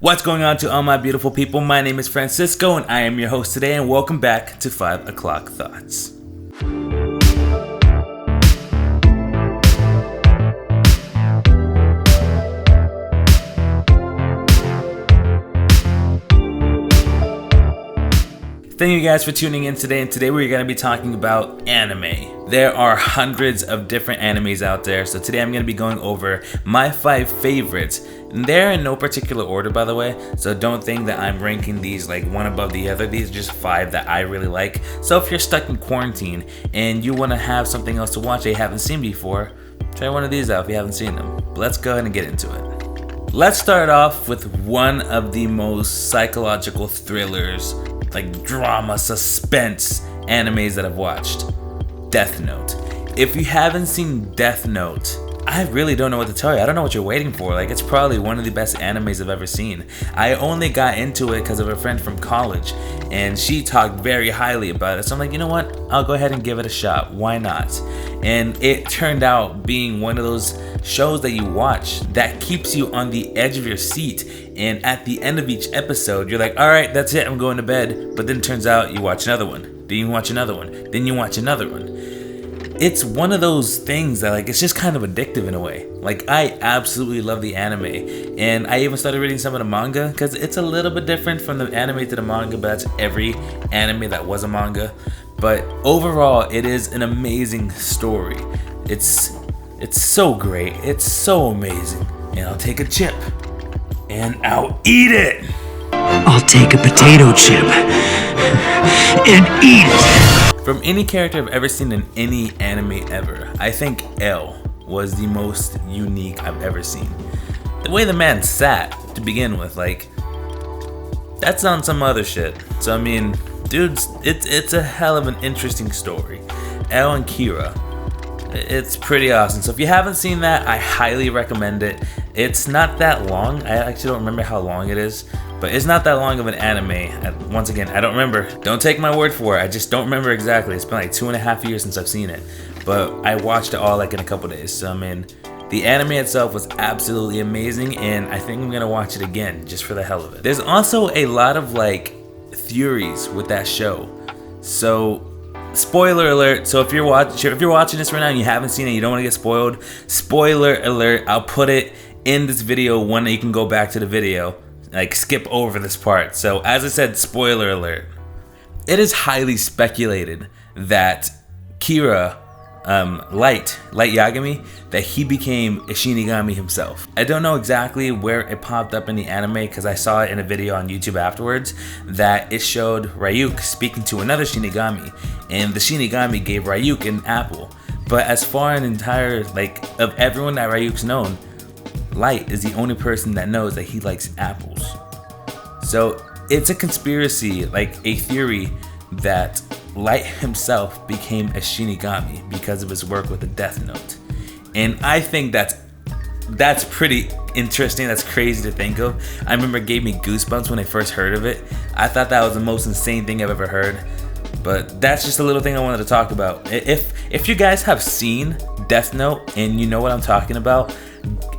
What's going on to all my beautiful people? My name is Francisco and I am your host today, and welcome back to 5 O'Clock Thoughts. Thank you guys for tuning in today, and today we're going to be talking about anime. There are hundreds of different animes out there, so today I'm going to be going over my 5 favorites. And they're in no particular order, by the way, so don't think that I'm ranking these like one above the other. These are just 5 that I really like. So if you're stuck in quarantine and you want to have something else to watch that you haven't seen before, try one of these out if you haven't seen them. But let's go ahead and get into it. Let's start off with one of the most psychological thrillers, like drama, suspense animes that I've watched. Death Note. If you haven't seen Death Note, I really don't know what to tell you. I don't know what you're waiting for. Like, it's probably one of the best animes I've ever seen. I only got into it because of a friend from college, and she talked very highly about it. So I'm like, you know what? I'll go ahead and give it a shot. Why not? And it turned out being one of those shows that you watch that keeps you on the edge of your seat. And at the end of each episode, you're like, all right, that's it. I'm going to bed. But then it turns out you watch another one. Then you watch another one. Then you watch another one. It's one of those things that, like, it's just kind of addictive in a way. Like, I absolutely love the anime, and I even started reading some of the manga because it's a little bit different from the anime to the manga, but that's every anime that was a manga. But overall, it is an amazing story. It's so great. It's so amazing. And I'll take a chip and I'll eat it. I'll take a potato chip and eat it. From any character I've ever seen in any anime ever, I think L was the most unique I've ever seen. The way the man sat to begin with, like, that's on some other shit. So I mean, dudes, it's a hell of an interesting story. L and Kira, it's pretty awesome. So if you haven't seen that, I highly recommend it. It's not that long. I actually don't remember how long it is, but it's not that long of an anime. Once again, I don't remember. Don't take my word for it. I just don't remember exactly. It's been like 2.5 years since I've seen it, but I watched it all like in a couple days. So I mean, the anime itself was absolutely amazing, and I think I'm gonna watch it again just for the hell of it. There's also a lot of like theories with that show. So spoiler alert. So if you're watching this right now and you haven't seen it, you don't want to get spoiled, spoiler alert. I'll put it in this video one that you can go back to the video, like skip over this part. So as I said, spoiler alert. It is highly speculated that Kira, Light Yagami, that he became a Shinigami himself. I don't know exactly where it popped up in the anime because I saw it in a video on YouTube afterwards that it showed Ryuk speaking to another Shinigami, and the Shinigami gave Ryuk an apple. But as far an entire, like, of everyone that Ryuk's known, Light is the only person that knows that he likes apples. So it's a conspiracy, like a theory, that Light himself became a Shinigami because of his work with the Death Note. And I think that's pretty interesting. That's crazy to think of. I remember it gave me goosebumps when I first heard of it. I thought that was the most insane thing I've ever heard. But that's just a little thing I wanted to talk about. If you guys have seen Death Note and you know what I'm talking about,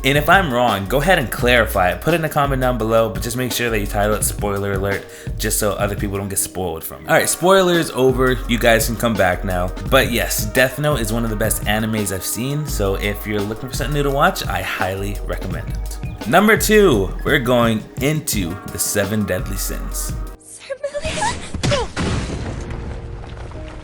and if I'm wrong, go ahead and clarify it. Put it in a comment down below, but just make sure that you title it spoiler alert, just so other people don't get spoiled from it. Alright, spoilers over. You guys can come back now. But yes, Death Note is one of the best animes I've seen, so if you're looking for something new to watch, I highly recommend it. Number 2, we're going into the 7 Deadly Sins.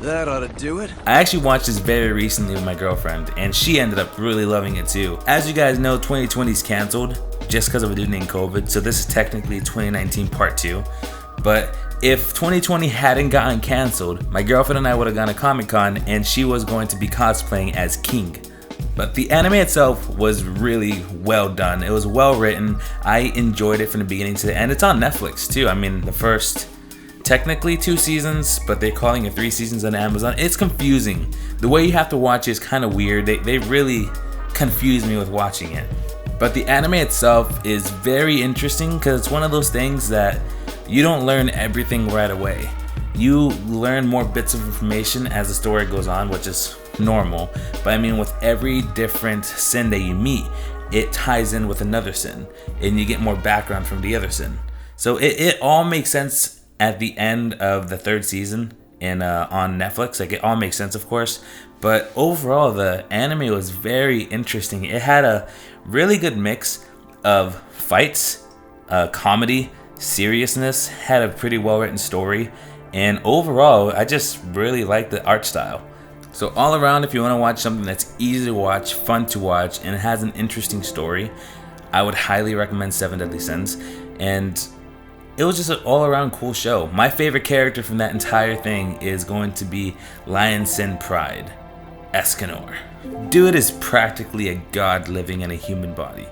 That ought to do it. I actually watched this very recently with my girlfriend, and she ended up really loving it too. As you guys know, 2020 is canceled just because of a dude named COVID, so this is technically 2019 part 2. But if 2020 hadn't gotten canceled, my girlfriend and I would have gone to Comic-Con, and she was going to be cosplaying as King. But the anime itself was really well done. It was well written. I enjoyed it from the beginning to the end. It's on Netflix too. I mean, the first technically 2 seasons, but they're calling it 3 seasons on Amazon. It's confusing. The way you have to watch it is kind of weird. They really confused me with watching it. But the anime itself is very interesting because it's one of those things that you don't learn everything right away. You learn more bits of information as the story goes on, which is normal. But I mean, with every different sin that you meet, it ties in with another sin, and you get more background from the other sin. So it all makes sense at the end of the 3rd season and on Netflix. Like, it all makes sense, of course. But overall, the anime was very interesting. It had a really good mix of fights, comedy, seriousness, had a pretty well written story, and overall, I just really like the art style. So all around, if you want to watch something that's easy to watch, fun to watch, and has an interesting story, I would highly recommend Seven Deadly Sins. And it was just an all-around cool show. My favorite character from that entire thing is going to be Lion Sin Pride, Escanor. Dude is practically a god living in a human body.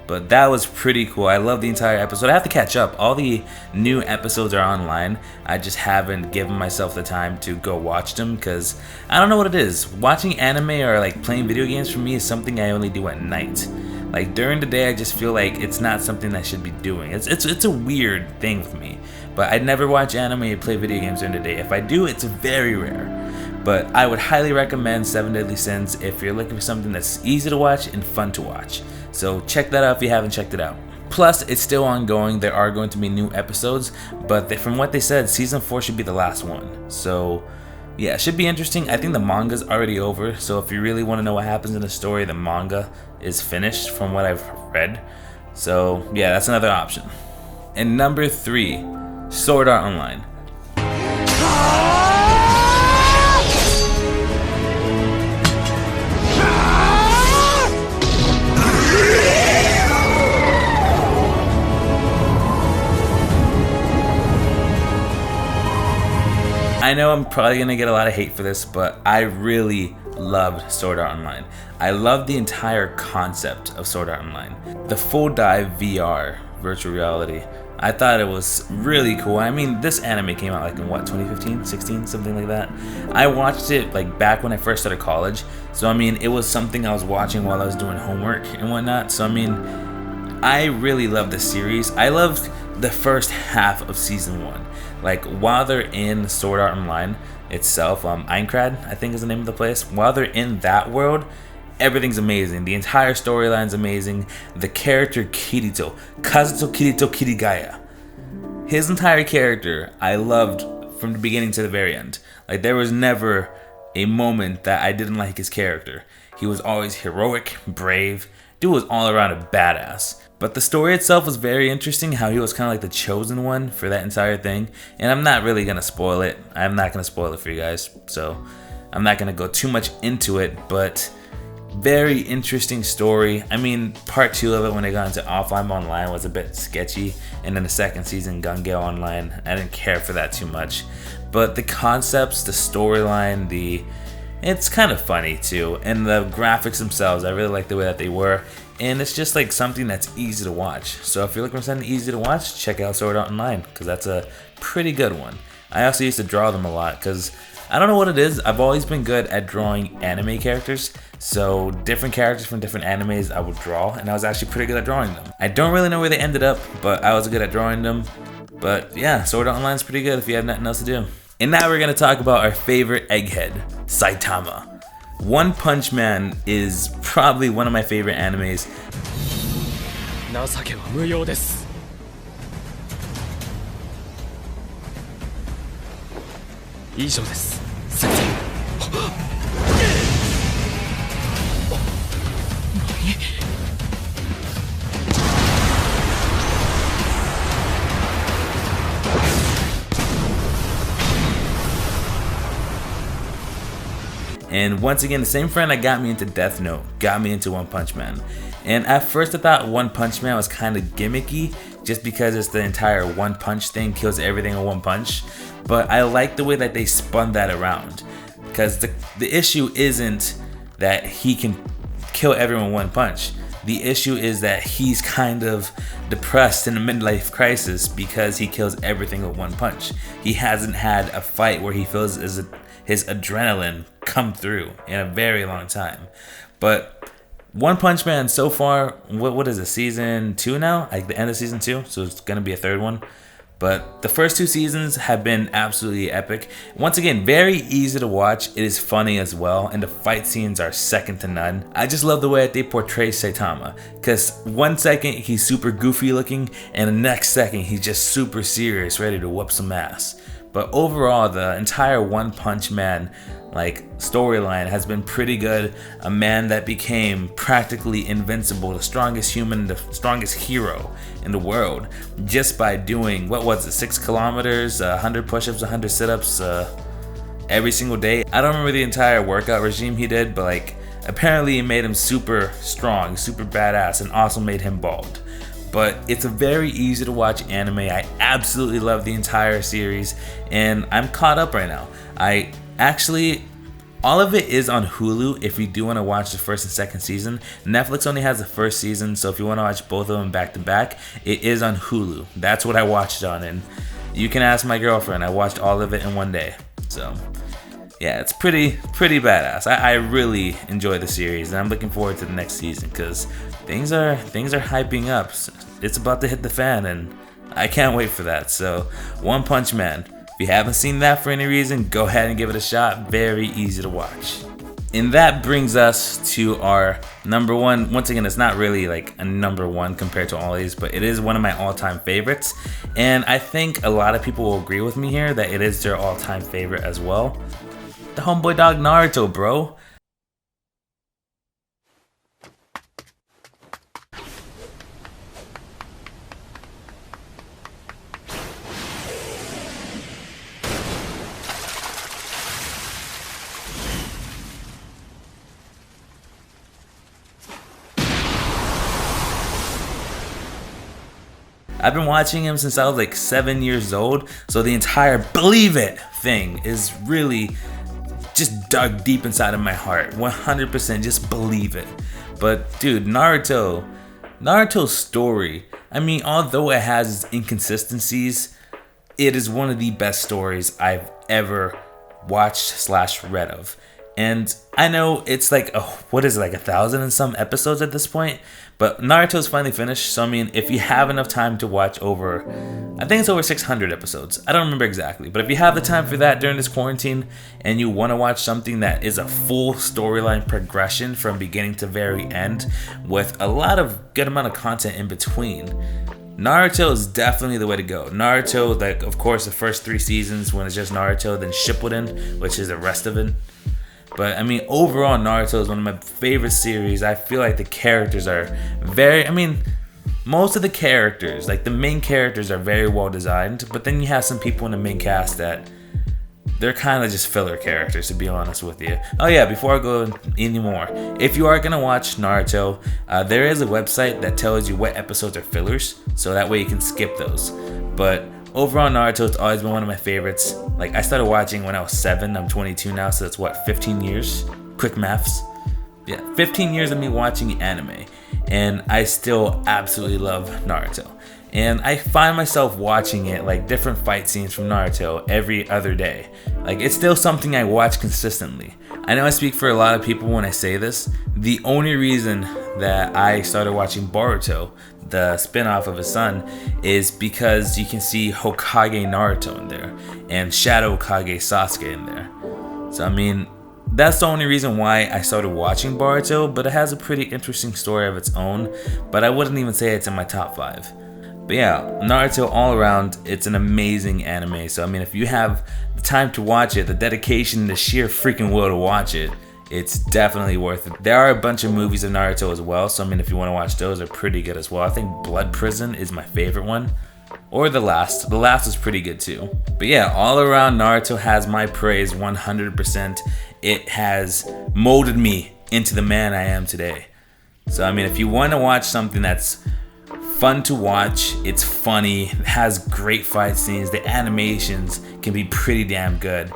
But that was pretty cool. I love the entire episode. I have to catch up. All the new episodes are online. I just haven't given myself the time to go watch them because I don't know what it is. Watching anime or like playing video games for me is something I only do at night. Like during the day, I just feel like it's not something I should be doing. It's a weird thing for me. But I never watch anime or play video games during the day. If I do, it's very rare. But I would highly recommend Seven Deadly Sins if you're looking for something that's easy to watch and fun to watch. So check that out if you haven't checked it out. Plus, it's still ongoing. There are going to be new episodes, but from what they said, season 4 should be the last one. So yeah, it should be interesting. I think the manga's already over, so if you really want to know what happens in the story, the manga is finished from what I've read. So yeah, that's another option. And number 3, Sword Art Online. I know I'm probably going to get a lot of hate for this, but I really loved Sword Art Online. I loved the entire concept of Sword Art Online. The full dive VR, virtual reality. I thought it was really cool. I mean, this anime came out like in what, 2015, 16, something like that. I watched it like back when I first started college. So I mean, it was something I was watching while I was doing homework and whatnot. So I mean, I really loved the series. I loved the first half of season 1. Like while they're in Sword Art Online itself, Aincrad, I think is the name of the place. While they're in that world, everything's amazing. The entire storyline's amazing. The character Kirito, Kazuto Kirito Kirigaya, his entire character, I loved from the beginning to the very end. Like there was never a moment that I didn't like his character. He was always heroic, brave. Dude was all around a badass. But the story itself was very interesting, how he was kind of like the chosen one for that entire thing. And I'm not really going to spoil it. I'm not going to spoil it for you guys. So I'm not going to go too much into it. But very interesting story. I mean, part 2 of it when they got into Offline Online was a bit sketchy. And then the second season, Gangeo Online, I didn't care for that too much. But the concepts, the storyline, it's kind of funny too. And the graphics themselves, I really like the way that they were. And it's just like something that's easy to watch. So if you're looking for something easy to watch, check out Sword Art Online, because that's a pretty good one. I also used to draw them a lot because I don't know what it is. I've always been good at drawing anime characters. So different characters from different animes I would draw, and I was actually pretty good at drawing them. I don't really know where they ended up, but I was good at drawing them. But yeah, Sword Art Online is pretty good if you have nothing else to do. And now we're going to talk about our favorite egghead, Saitama. One Punch Man is probably one of my favorite animes. And once again, the same friend that got me into Death Note got me into One Punch Man. And at first I thought One Punch Man was kind of gimmicky just because it's the entire one punch thing, kills everything in one punch. But I like the way that they spun that around, because the issue isn't that he can kill everyone in one punch. The issue is that he's kind of depressed in a midlife crisis because he kills everything with one punch. He hasn't had a fight where he feels his adrenaline come through in a very long time. But One Punch Man so far, what is it, season 2 now? Like the end of season 2, so it's gonna be a third one. But the first 2 seasons have been absolutely epic. Once again, very easy to watch. It is funny as well, and the fight scenes are second to none. I just love the way that they portray Saitama, because 1 second he's super goofy looking, and the next second he's just super serious, ready to whoop some ass. But overall, the entire One Punch Man storyline has been pretty good. A man that became practically invincible, the strongest human, the strongest hero in the world, just by doing, 6 kilometers, 100 push-ups, 100 sit-ups every single day. I don't remember the entire workout regime he did, but apparently it made him super strong, super badass, and also made him bald. But it's a very easy to watch anime. I absolutely love the entire series, and I'm caught up right now. All of it is on Hulu if you do want to watch the first and second season. Netflix only has the first season, so if you want to watch both of them back to back, it is on Hulu. That's what I watched it on, and you can ask my girlfriend. I watched all of it in one day. So yeah, it's pretty badass. I really enjoy the series, and I'm looking forward to the next season because things are hyping up. It's about to hit the fan, and I can't wait for that. So One Punch Man. If you haven't seen that for any reason, go ahead and give it a shot. Very easy to watch. And that brings us to our number one. Once again, it's not really a number one compared to all these, but it is one of my all-time favorites. And I think a lot of people will agree with me here that it is their all-time favorite as well. The homeboy dog Naruto, bro. I've been watching him since I was 7 years old, so the entire believe it thing is really just dug deep inside of my heart. 100% just believe it. But dude, Naruto's story, although it has inconsistencies, it is one of the best stories I've ever watched / read of. And I know it's 1,000 and some episodes at this point, but Naruto's finally finished. So if you have enough time to watch I think it's over 600 episodes. I don't remember exactly, but if you have the time for that during this quarantine and you want to watch something that is a full storyline progression from beginning to very end with a lot of good amount of content in between, Naruto is definitely the way to go. Naruto, of course, the first 3 seasons when it's just Naruto, then Shippuden, which is the rest of it. But overall, Naruto is one of my favorite series. I feel like the characters are most of the characters, the main characters, are very well designed. But then you have some people in the main cast that they're kind of just filler characters, to be honest with you. Oh yeah, before I go anymore, if you are gonna watch Naruto, there is a website that tells you what episodes are fillers, so that way you can skip those. But overall, Naruto has always been one of my favorites. I started watching when I was 7. I'm 22 now, so that's 15 years? Quick maths. Yeah, 15 years of me watching anime, and I still absolutely love Naruto. And I find myself watching it, different fight scenes from Naruto every other day. It's still something I watch consistently. I know I speak for a lot of people when I say this. The only reason that I started watching Boruto, the spin-off of his son, is because you can see Hokage Naruto in there and Shadow Kage Sasuke in there. So that's the only reason why I started watching Boruto, but it has a pretty interesting story of its own, but I wouldn't even say it's in my top 5. But yeah, Naruto all around, it's an amazing anime. So if you have the time to watch it, the dedication, the sheer freaking will to watch it, it's definitely worth it. There are a bunch of movies of Naruto as well, so if you want to watch those, they're pretty good as well. I think Blood Prison is my favorite one, or The Last. The Last is pretty good too. But yeah, all around, Naruto has my praise 100%. It has molded me into the man I am today. So if you want to watch something that's fun to watch, it's funny, it has great fight scenes, the animations can be pretty damn good,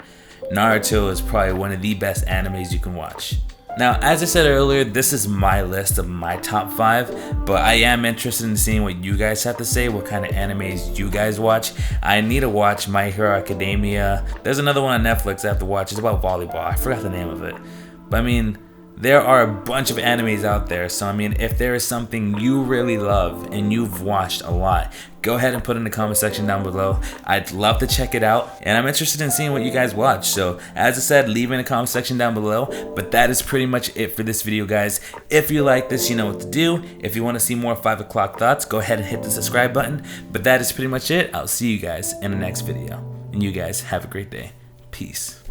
Naruto is probably one of the best animes you can watch. Now, as I said earlier, this is my list of my top 5, but I am interested in seeing what you guys have to say, what kind of animes you guys watch. I need to watch My Hero Academia. There's another one on Netflix I have to watch. It's about volleyball. I forgot the name of it. But there are a bunch of animes out there. So I mean, if there is something you really love and you've watched a lot, go ahead and put it in the comment section down below. I'd love to check it out, and I'm interested in seeing what you guys watch. So as I said, leave it in the comment section down below. But that is pretty much it for this video, guys. If you like this, you know what to do. If you want to see more 5 o'clock thoughts, go ahead and hit the subscribe button. But that is pretty much it. I'll see you guys in the next video, and you guys have a great day. Peace.